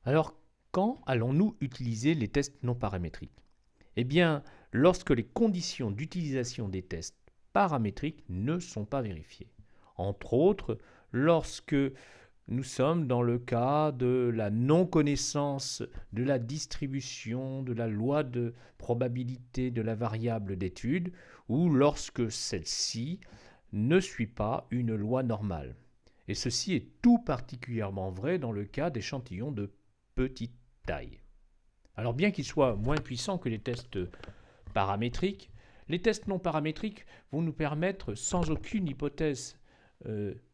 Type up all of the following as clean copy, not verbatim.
Alors, quand allons-nous utiliser les tests non paramétriques? Eh bien, lorsque les conditions d'utilisation des tests paramétriques ne sont pas vérifiées. Entre autres, lorsque nous sommes dans le cas de la non-connaissance de la distribution de la loi de probabilité de la variable d'étude ou lorsque celle-ci ne suit pas une loi normale. Et ceci est tout particulièrement vrai dans le cas d'échantillons de petite taille. Alors bien qu'ils soient moins puissants que les tests paramétriques, les tests non paramétriques vont nous permettre, sans aucune hypothèse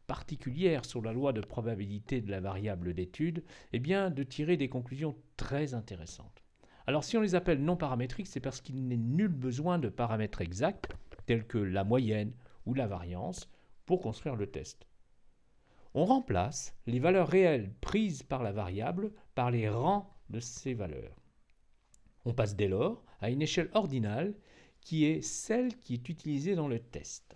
particulière sur la loi de probabilité de la variable d'étude, eh bien, de tirer des conclusions très intéressantes. Alors si on les appelle non paramétriques, c'est parce qu'il n'est nul besoin de paramètres exacts, tels que la moyenne ou la variance, pour construire le test. On remplace les valeurs réelles prises par la variable par les rangs de ces valeurs. On passe dès lors à une échelle ordinale qui est celle qui est utilisée dans le test.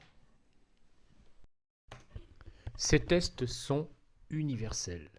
Ces tests sont universels.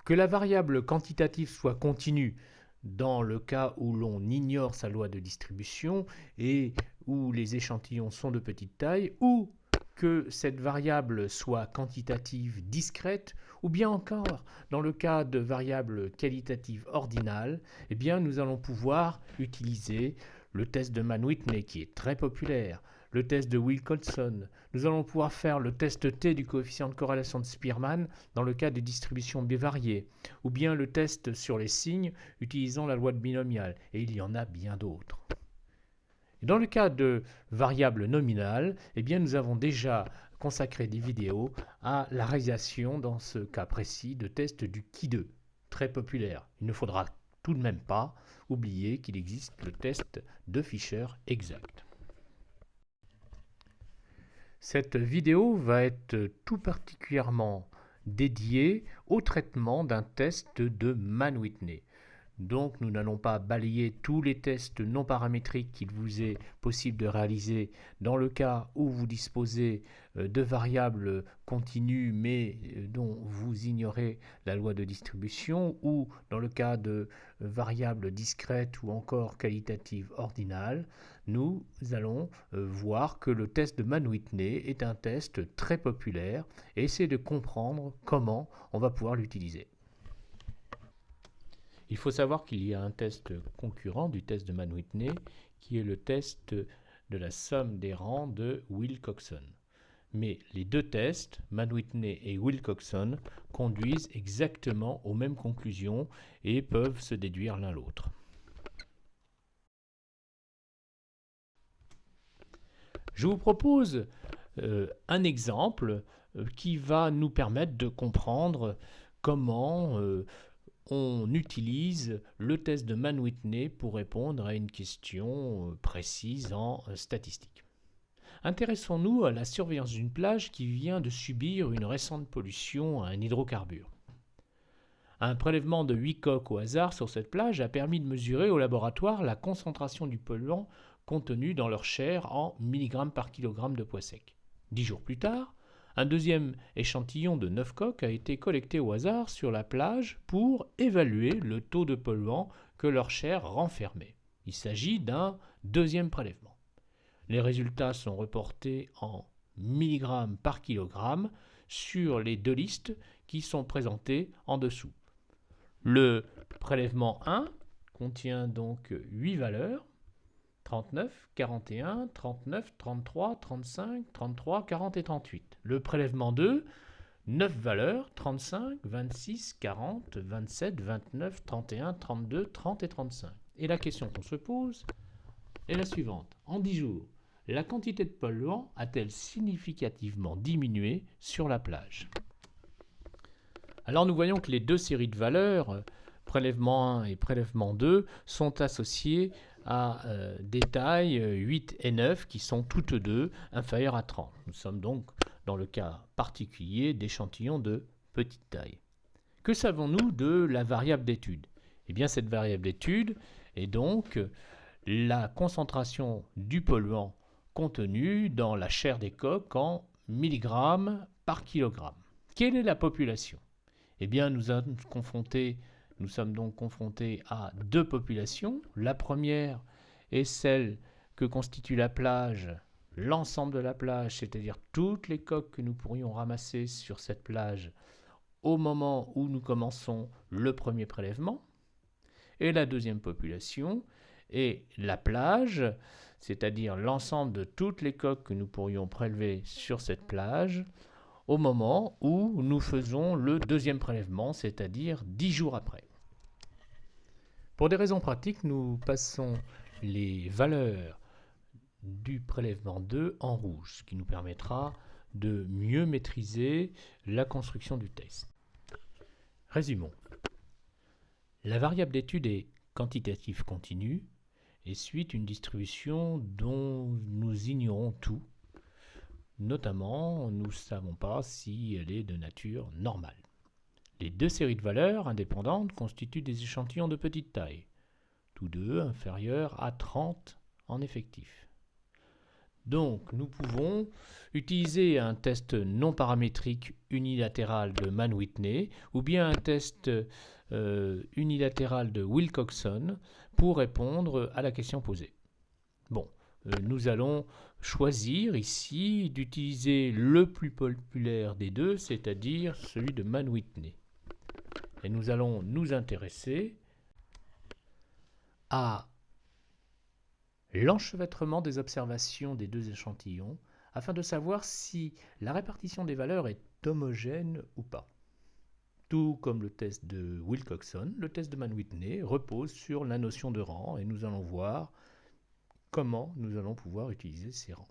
Que la variable quantitative soit continue dans le cas où l'on ignore sa loi de distribution et où les échantillons sont de petite taille, ou que cette variable soit quantitative discrète, ou bien encore, dans le cas de variables qualitatives ordinales, eh bien, nous allons pouvoir utiliser le test de Mann-Whitney qui est très populaire, le test de Wilcoxon. Nous allons pouvoir faire le test T du coefficient de corrélation de Spearman dans le cas des distributions bivariées, ou bien le test sur les signes utilisant la loi de binomial, et il y en a bien d'autres. Dans le cas de variables nominales, eh bien nous avons déjà consacré des vidéos à la réalisation, dans ce cas précis, de tests du Qui2, très populaire. Il ne faudra tout de même pas oublier qu'il existe le test de Fisher exact. Cette vidéo va être tout particulièrement dédiée au traitement d'un test de Mann-Whitney. Donc nous n'allons pas balayer tous les tests non paramétriques qu'il vous est possible de réaliser dans le cas où vous disposez de variables continues mais dont vous ignorez la loi de distribution, ou dans le cas de variables discrètes ou encore qualitatives ordinales. Nous allons voir que le test de Mann-Whitney est un test très populaire et essayer de comprendre comment on va pouvoir l'utiliser. Il faut savoir qu'il y a un test concurrent du test de Mann-Whitney qui est le test de la somme des rangs de Wilcoxon. Mais les deux tests, Mann-Whitney et Wilcoxon, conduisent exactement aux mêmes conclusions et peuvent se déduire l'un l'autre. Je vous propose un exemple qui va nous permettre de comprendre comment on utilise le test de Mann-Whitney pour répondre à une question précise en statistique. Intéressons-nous à la surveillance d'une plage qui vient de subir une récente pollution à un hydrocarbure. Un prélèvement de 8 coques au hasard sur cette plage a permis de mesurer au laboratoire la concentration du polluant contenu dans leur chair en milligrammes par kilogramme de poids sec. 10 jours plus tard, un deuxième échantillon de 9 coques a été collecté au hasard sur la plage pour évaluer le taux de polluant que leur chair renfermait. Il s'agit d'un deuxième prélèvement. Les résultats sont reportés en milligrammes par kilogramme sur les deux listes qui sont présentées en dessous. Le prélèvement 1 contient donc 8 valeurs: 39, 41, 39, 33, 35, 33, 40 et 38. Le prélèvement 2, 9 valeurs: 35, 26, 40, 27, 29, 31, 32, 30 et 35. Et la question qu'on se pose est la suivante. En 10 jours, la quantité de polluant a-t-elle significativement diminué sur la plage? Alors nous voyons que les deux séries de valeurs, prélèvement 1 et prélèvement 2, sont associées à des tailles 8 et 9 qui sont toutes deux inférieures à 30. Nous sommes donc dans le cas particulier d'échantillons de petite taille. Que savons-nous de la variable d'étude? Eh bien, cette variable d'étude est donc la concentration du polluant contenu dans la chair des coques en milligrammes par kilogramme. Quelle est la population? Eh bien, nous sommes donc confrontés à deux populations. La première est celle que constitue la plage, l'ensemble de la plage, c'est-à-dire toutes les coques que nous pourrions ramasser sur cette plage au moment où nous commençons le premier prélèvement. Et la deuxième population est la plage, c'est-à-dire l'ensemble de toutes les coques que nous pourrions prélever sur cette plage au moment où nous faisons le deuxième prélèvement, c'est-à-dire 10 jours après. Pour des raisons pratiques, nous passons les valeurs du prélèvement 2 en rouge, ce qui nous permettra de mieux maîtriser la construction du test. Résumons. La variable d'étude est quantitative continue et suit une distribution dont nous ignorons tout. Notamment, nous ne savons pas si elle est de nature normale. Les deux séries de valeurs indépendantes constituent des échantillons de petite taille, tous deux inférieurs à 30 en effectif. Donc, nous pouvons utiliser un test non paramétrique unilatéral de Mann-Whitney ou bien un test unilatéral de Wilcoxon pour répondre à la question posée. Bon, nous allons choisir ici d'utiliser le plus populaire des deux, c'est-à-dire celui de Mann-Whitney. Et nous allons nous intéresser à l'enchevêtrement des observations des deux échantillons afin de savoir si la répartition des valeurs est homogène ou pas. Tout comme le test de Wilcoxon, le test de Mann-Whitney repose sur la notion de rang et nous allons voir comment nous allons pouvoir utiliser ces rangs.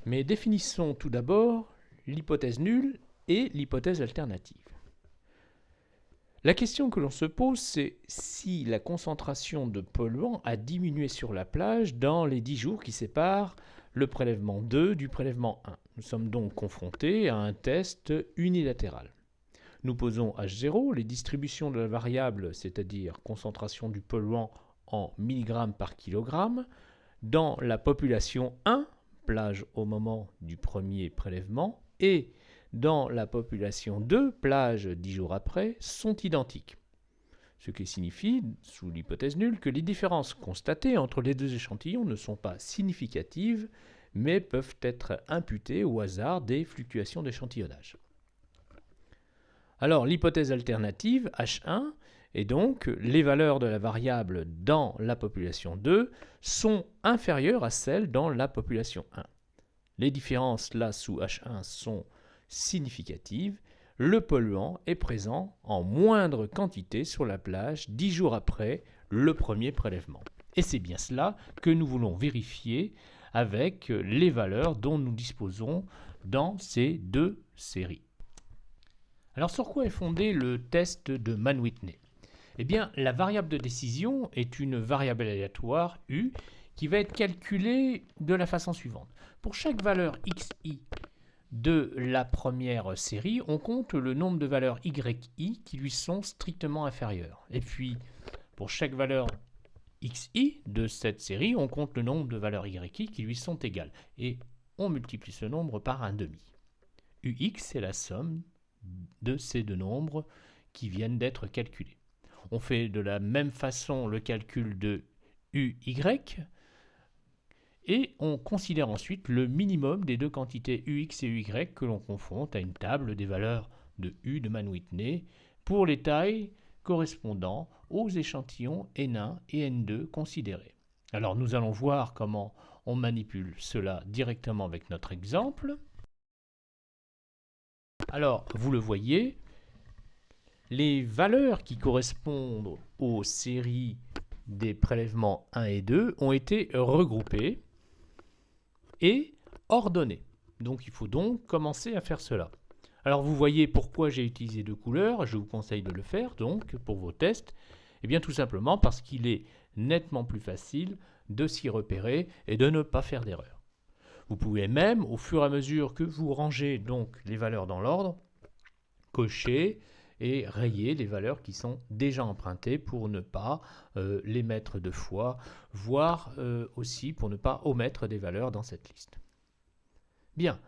Mais définissons tout d'abord l'hypothèse nulle et l'hypothèse alternative. La question que l'on se pose, c'est si la concentration de polluants a diminué sur la plage dans les 10 jours qui séparent le prélèvement 2 du prélèvement 1. Nous sommes donc confrontés à un test unilatéral. Nous posons H0, les distributions de la variable, c'est-à-dire concentration du polluant en milligrammes par kilogramme, dans la population 1, plage au moment du premier prélèvement, et dans la population 2, plage 10 jours après, sont identiques. Ce qui signifie, sous l'hypothèse nulle, que les différences constatées entre les deux échantillons ne sont pas significatives, mais peuvent être imputées au hasard des fluctuations d'échantillonnage. Alors, l'hypothèse alternative, H1, est donc les valeurs de la variable dans la population 2 sont inférieures à celles dans la population 1. Les différences là sous H1 sont significative, le polluant est présent en moindre quantité sur la plage 10 jours après le premier prélèvement. Et c'est bien cela que nous voulons vérifier avec les valeurs dont nous disposons dans ces deux séries. Alors sur quoi est fondé le test de Mann-Whitney ? Eh bien, la variable de décision est une variable aléatoire U qui va être calculée de la façon suivante. Pour chaque valeur xi de la première série, on compte le nombre de valeurs yi qui lui sont strictement inférieures. Et puis, pour chaque valeur xi de cette série, on compte le nombre de valeurs yi qui lui sont égales. Et on multiplie ce nombre par un demi. Ux, c'est la somme de ces deux nombres qui viennent d'être calculés. On fait de la même façon le calcul de uy, et on considère ensuite le minimum des deux quantités ux et uy que l'on confronte à une table des valeurs de U de Mann-Whitney pour les tailles correspondant aux échantillons N1 et N2 considérés. Alors nous allons voir comment on manipule cela directement avec notre exemple. Alors vous le voyez, les valeurs qui correspondent aux séries des prélèvements 1 et 2 ont été regroupées et ordonnées. Donc il faut donc commencer à faire cela. Alors vous voyez pourquoi j'ai utilisé deux couleurs, je vous conseille de le faire donc pour vos tests. Eh bien tout simplement parce qu'il est nettement plus facile de s'y repérer et de ne pas faire d'erreur. Vous pouvez même, au fur et à mesure que vous rangez donc les valeurs dans l'ordre, cocher et rayer les valeurs qui sont déjà empruntées pour ne pas les mettre deux fois, voire aussi pour ne pas omettre des valeurs dans cette liste. Bien,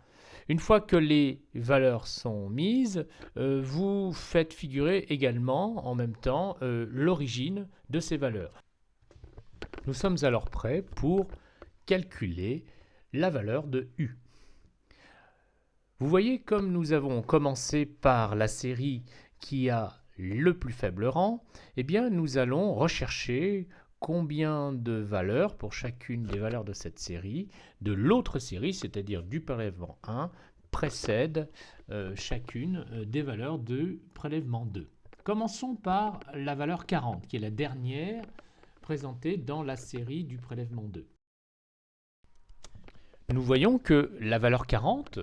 Une fois que les valeurs sont mises, vous faites figurer également en même temps l'origine de ces valeurs. Nous sommes alors prêts pour calculer la valeur de U. Vous voyez, comme nous avons commencé par la série qui a le plus faible rang, eh bien nous allons rechercher combien de valeurs pour chacune des valeurs de cette série de l'autre série, c'est-à-dire du prélèvement 1, précède chacune des valeurs du prélèvement 2. Commençons par la valeur 40, qui est la dernière présentée dans la série du prélèvement 2. Nous voyons que la valeur 40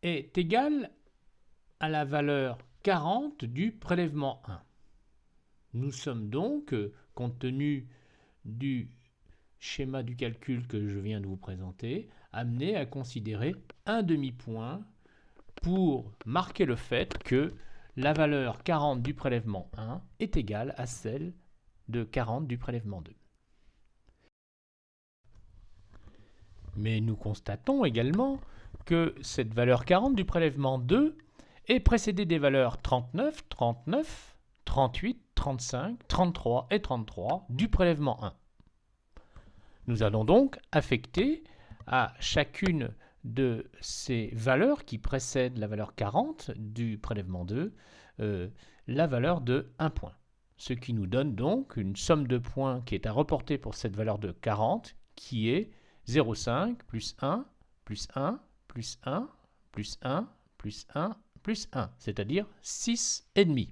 est égale à la valeur 40 du prélèvement 1. Nous sommes donc, compte tenu du schéma du calcul que je viens de vous présenter, amenés à considérer un demi-point pour marquer le fait que la valeur 40 du prélèvement 1 est égale à celle de 40 du prélèvement 2. Mais nous constatons également que cette valeur 40 du prélèvement 2 est précédée des valeurs 39, 39, 38, 35, 33 et 33 du prélèvement 1. Nous allons donc affecter à chacune de ces valeurs qui précèdent la valeur 40 du prélèvement 2 la valeur de 1 point. Ce qui nous donne donc une somme de points qui est à reporter pour cette valeur de 40 qui est 0,5 plus 1 plus 1 plus 1 plus 1 plus 1 plus 1, c'est-à-dire 6,5.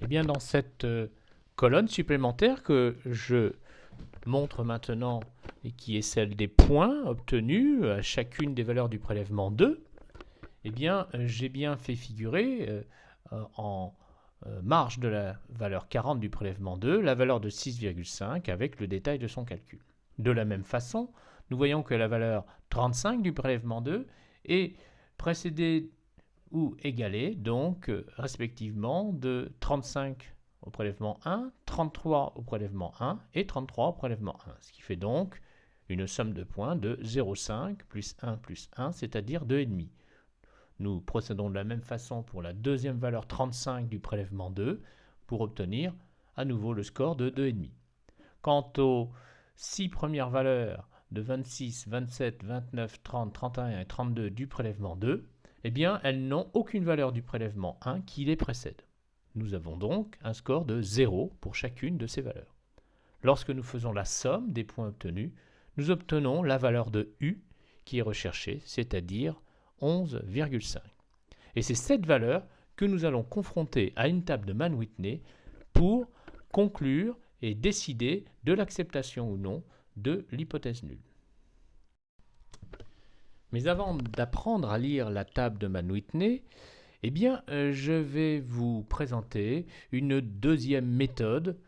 Et bien dans cette colonne supplémentaire que je montre maintenant et qui est celle des points obtenus à chacune des valeurs du prélèvement 2, eh bien j'ai bien fait figurer en marge de la valeur 40 du prélèvement 2 la valeur de 6,5 avec le détail de son calcul. De la même façon, nous voyons que la valeur 35 du prélèvement 2 est précédée ou égalée donc respectivement de 35 au prélèvement 1, 33 au prélèvement 1 et 33 au prélèvement 1, ce qui fait donc une somme de points de 0,5 plus 1, c'est-à-dire 2,5. Nous procédons de la même façon pour la deuxième valeur 35 du prélèvement 2 pour obtenir à nouveau le score de 2,5. Quant aux 6 premières valeurs de 26, 27, 29, 30, 31 et 32 du prélèvement 2, eh bien, elles n'ont aucune valeur du prélèvement 1 qui les précède. Nous avons donc un score de 0 pour chacune de ces valeurs. Lorsque nous faisons la somme des points obtenus, nous obtenons la valeur de U qui est recherchée, c'est-à-dire 11,5. Et c'est cette valeur que nous allons confronter à une table de Mann-Whitney pour conclure et décider de l'acceptation ou non de l'hypothèse nulle. Mais avant d'apprendre à lire la table de Mann-Whitney, eh bien, je vais vous présenter une deuxième méthode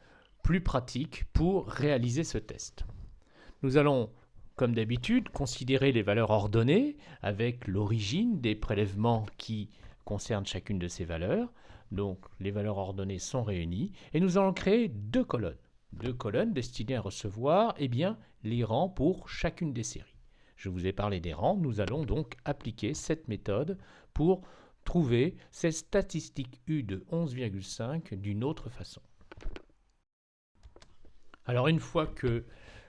plus pratique pour réaliser ce test. Nous allons, comme d'habitude, considérer les valeurs ordonnées avec l'origine des prélèvements qui concernent chacune de ces valeurs. Donc, les valeurs ordonnées sont réunies et nous allons créer deux colonnes. Deux colonnes destinées à recevoir les rangs pour chacune des séries. Je vous ai parlé des rangs, nous allons donc appliquer cette méthode pour trouver cette statistique U de 11,5 d'une autre façon. Alors une fois que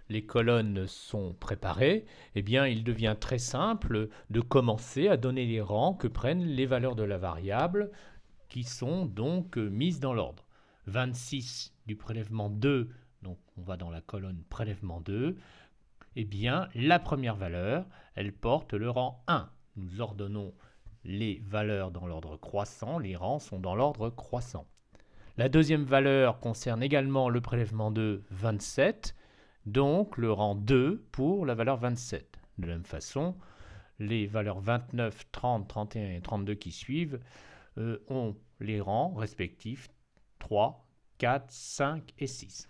les colonnes sont préparées, eh bien, il devient très simple de commencer à donner les rangs que prennent les valeurs de la variable qui sont donc mises dans l'ordre. 26 du prélèvement 2, donc on va dans la colonne prélèvement 2, eh bien, la première valeur, elle porte le rang 1. Nous ordonnons les valeurs dans l'ordre croissant, les rangs sont dans l'ordre croissant. La deuxième valeur concerne également le prélèvement 2, 27, donc le rang 2 pour la valeur 27. De la même façon, les valeurs 29, 30, 31 et 32 qui suivent ont les rangs respectifs 3, 4, 5 et 6.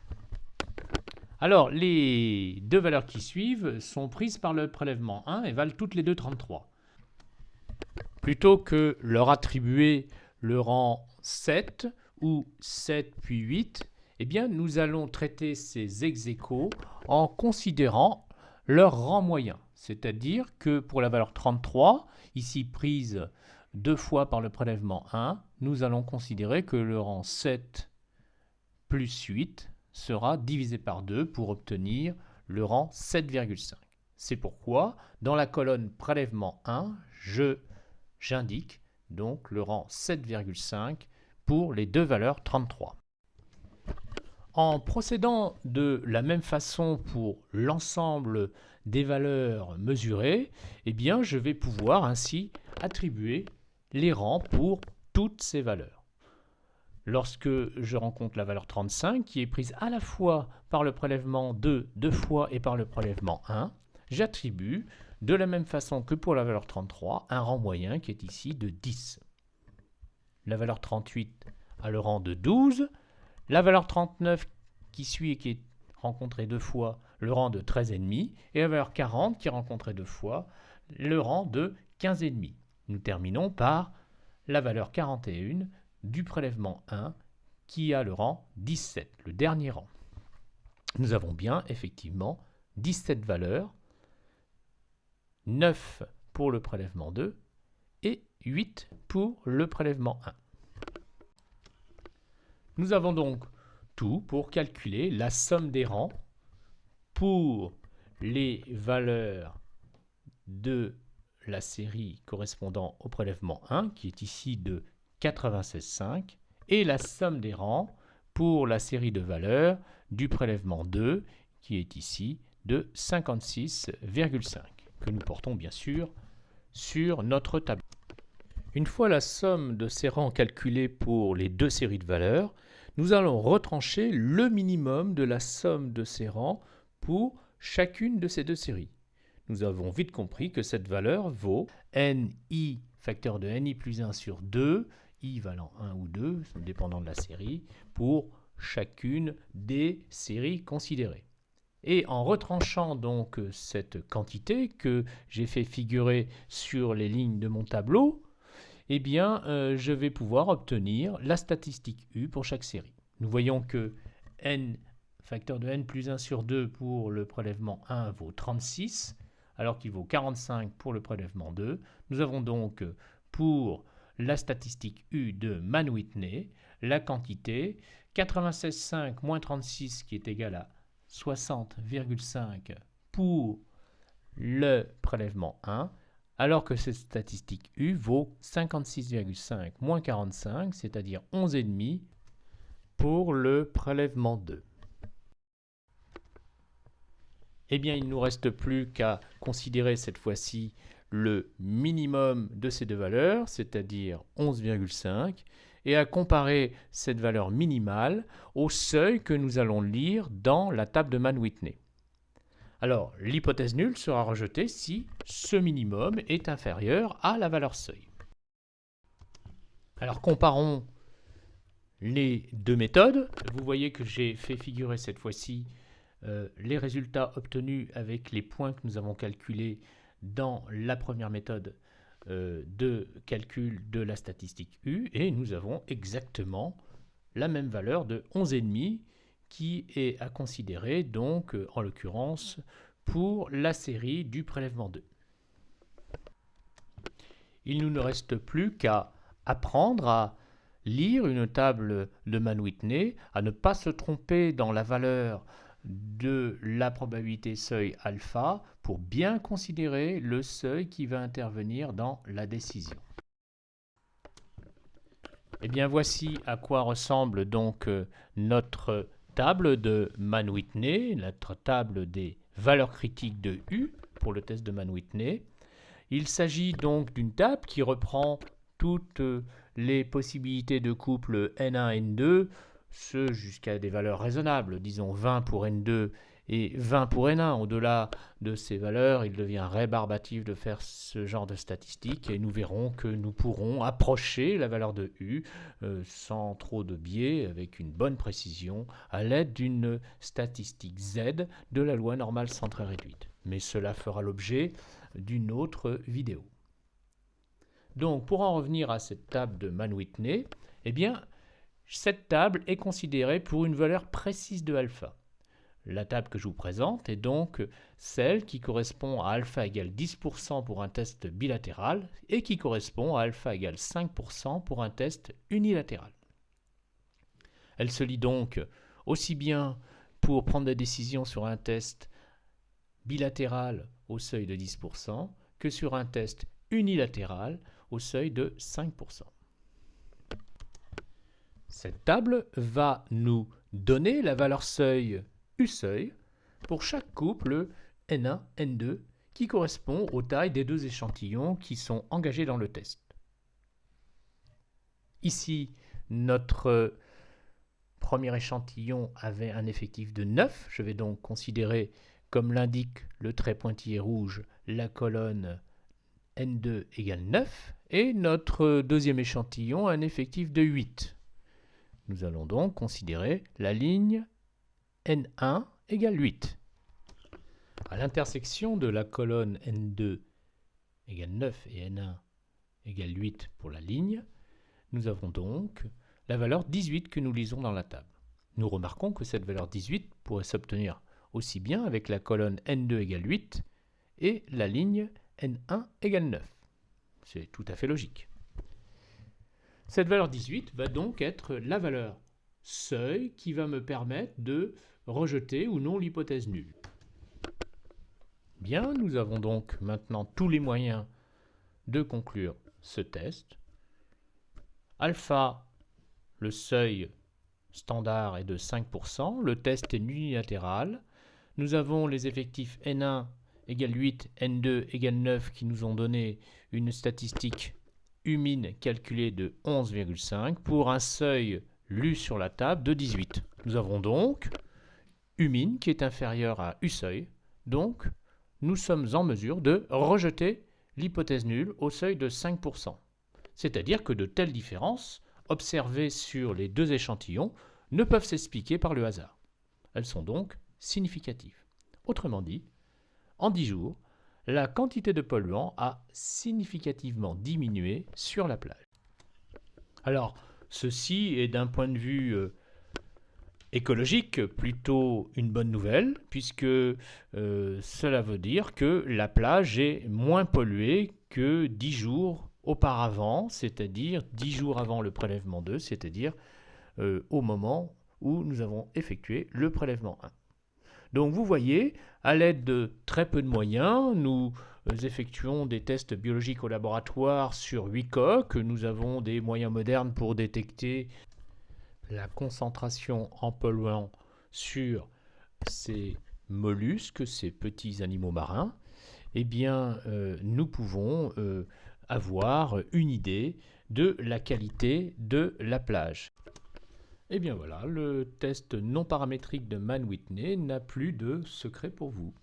Alors, les deux valeurs qui suivent sont prises par le prélèvement 1 et valent toutes les deux 33. Plutôt que leur attribuer le rang 7 ou 7 puis 8, eh bien, nous allons traiter ces ex aequo en considérant leur rang moyen. C'est-à-dire que pour la valeur 33, ici prise 2 fois par le prélèvement 1, nous allons considérer que le rang 7 plus 8 sera divisé par 2 pour obtenir le rang 7,5. C'est pourquoi, dans la colonne prélèvement 1, j'indique donc le rang 7,5 pour les deux valeurs 33. En procédant de la même façon pour l'ensemble des valeurs mesurées, eh bien, je vais pouvoir ainsi attribuer les rangs pour toutes ces valeurs. Lorsque je rencontre la valeur 35, qui est prise à la fois par le prélèvement 2 deux fois et par le prélèvement 1, j'attribue, de la même façon que pour la valeur 33, un rang moyen qui est ici de 10. La valeur 38 a le rang de 12, la valeur 39 qui suit et qui est rencontrée deux fois, le rang de 13,5, et la valeur 40 qui est rencontrée deux fois, le rang de 15,5. Nous terminons par la valeur 41 du prélèvement 1 qui a le rang 17, le dernier rang. Nous avons bien effectivement 17 valeurs, 9 pour le prélèvement 2 et 8 pour le prélèvement 1. Nous avons donc tout pour calculer la somme des rangs pour les valeurs de la série correspondant au prélèvement 1, qui est ici de 96,5, et la somme des rangs pour la série de valeurs du prélèvement 2, qui est ici de 56,5, que nous portons bien sûr sur notre tableau. Une fois la somme de ces rangs calculée pour les deux séries de valeurs, nous allons retrancher le minimum de la somme de ces rangs pour chacune de ces deux séries. Nous avons vite compris que cette valeur vaut ni facteur de ni plus 1 sur 2, i valant 1 ou 2, dépendant de la série, pour chacune des séries considérées. Et en retranchant donc cette quantité que j'ai fait figurer sur les lignes de mon tableau, eh bien, je vais pouvoir obtenir la statistique U pour chaque série. Nous voyons que n, facteur de n plus 1 sur 2 pour le prélèvement 1 vaut 36, alors qu'il vaut 45 pour le prélèvement 2. Nous avons donc pour la statistique U de Mann-Whitney la quantité 96,5 moins 36 qui est égal à 60,5 pour le prélèvement 1, alors que cette statistique U vaut 56,5 moins 45, c'est-à-dire 11,5 pour le prélèvement 2. Eh bien, il ne nous reste plus qu'à considérer cette fois-ci le minimum de ces deux valeurs, c'est-à-dire 11,5, et à comparer cette valeur minimale au seuil que nous allons lire dans la table de Mann-Whitney. Alors, l'hypothèse nulle sera rejetée si ce minimum est inférieur à la valeur seuil. Alors, comparons les deux méthodes. Vous voyez que j'ai fait figurer cette fois-ci les résultats obtenus avec les points que nous avons calculés dans la première méthode de calcul de la statistique U, et nous avons exactement la même valeur de 11,5 qui est à considérer donc en l'occurrence pour la série du prélèvement 2. Il ne nous reste plus qu'à apprendre à lire une table de Mann-Whitney, à ne pas se tromper dans la valeur de la probabilité seuil alpha pour bien considérer le seuil qui va intervenir dans la décision. Eh bien, voici à quoi ressemble donc notre table de Mann-Whitney, notre table des valeurs critiques de U pour le test de Mann-Whitney. Il s'agit donc d'une table qui reprend toutes les possibilités de couple N1, N2, ce jusqu'à des valeurs raisonnables, disons 20 pour N2 et 20 pour N1. Au-delà de ces valeurs, il devient rébarbatif de faire ce genre de statistiques et nous verrons que nous pourrons approcher la valeur de U sans trop de biais, avec une bonne précision, à l'aide d'une statistique Z de la loi normale centrée réduite. Mais cela fera l'objet d'une autre vidéo. Donc, pour en revenir à cette table de Mann-Whitney, eh bien, cette table est considérée pour une valeur précise de alpha. La table que je vous présente est donc celle qui correspond à alpha égale 10% pour un test bilatéral et qui correspond à alpha égale 5% pour un test unilatéral. Elle se lit donc aussi bien pour prendre des décisions sur un test bilatéral au seuil de 10% que sur un test unilatéral au seuil de 5%. Cette table va nous donner la valeur seuil U seuil pour chaque couple N1, N2 qui correspond aux tailles des deux échantillons qui sont engagés dans le test. Ici, notre premier échantillon avait un effectif de 9. Je vais donc considérer, comme l'indique le trait pointillé rouge, la colonne N2 égale 9. Et notre deuxième échantillon a un effectif de 8. Nous allons donc considérer la ligne N1 égale 8. À l'intersection de la colonne N2 égale 9 et N1 égale 8 pour la ligne, nous avons donc la valeur 18 que nous lisons dans la table. Nous remarquons que cette valeur 18 pourrait s'obtenir aussi bien avec la colonne N2 égale 8 et la ligne N1 égale 9. C'est tout à fait logique. Cette valeur 18 va donc être la valeur seuil qui va me permettre de rejeter ou non l'hypothèse nulle. Bien, nous avons donc maintenant tous les moyens de conclure ce test. Alpha, le seuil standard est de 5%, le test est unilatéral. Nous avons les effectifs N1 égale 8, N2 égale 9 qui nous ont donné une statistique U-min calculée de 11,5 pour un seuil lu sur la table de 18. Nous avons donc U-min qui est inférieur à U-seuil, donc nous sommes en mesure de rejeter l'hypothèse nulle au seuil de 5%. C'est-à-dire que de telles différences observées sur les deux échantillons ne peuvent s'expliquer par le hasard. Elles sont donc significatives. Autrement dit, en 10 jours, la quantité de polluants a significativement diminué sur la plage. Alors, ceci est d'un point de vue écologique plutôt une bonne nouvelle, puisque cela veut dire que la plage est moins polluée que 10 jours auparavant, c'est-à-dire 10 jours avant le prélèvement 2, c'est-à-dire au moment où nous avons effectué le prélèvement 1. Donc vous voyez, à l'aide de très peu de moyens, nous effectuons des tests biologiques au laboratoire sur 8 coques. Nous avons des moyens modernes pour détecter la concentration en polluants sur ces mollusques, ces petits animaux marins. Eh bien, nous pouvons avoir une idée de la qualité de la plage. Et bien voilà, le test non paramétrique de Mann-Whitney n'a plus de secret pour vous.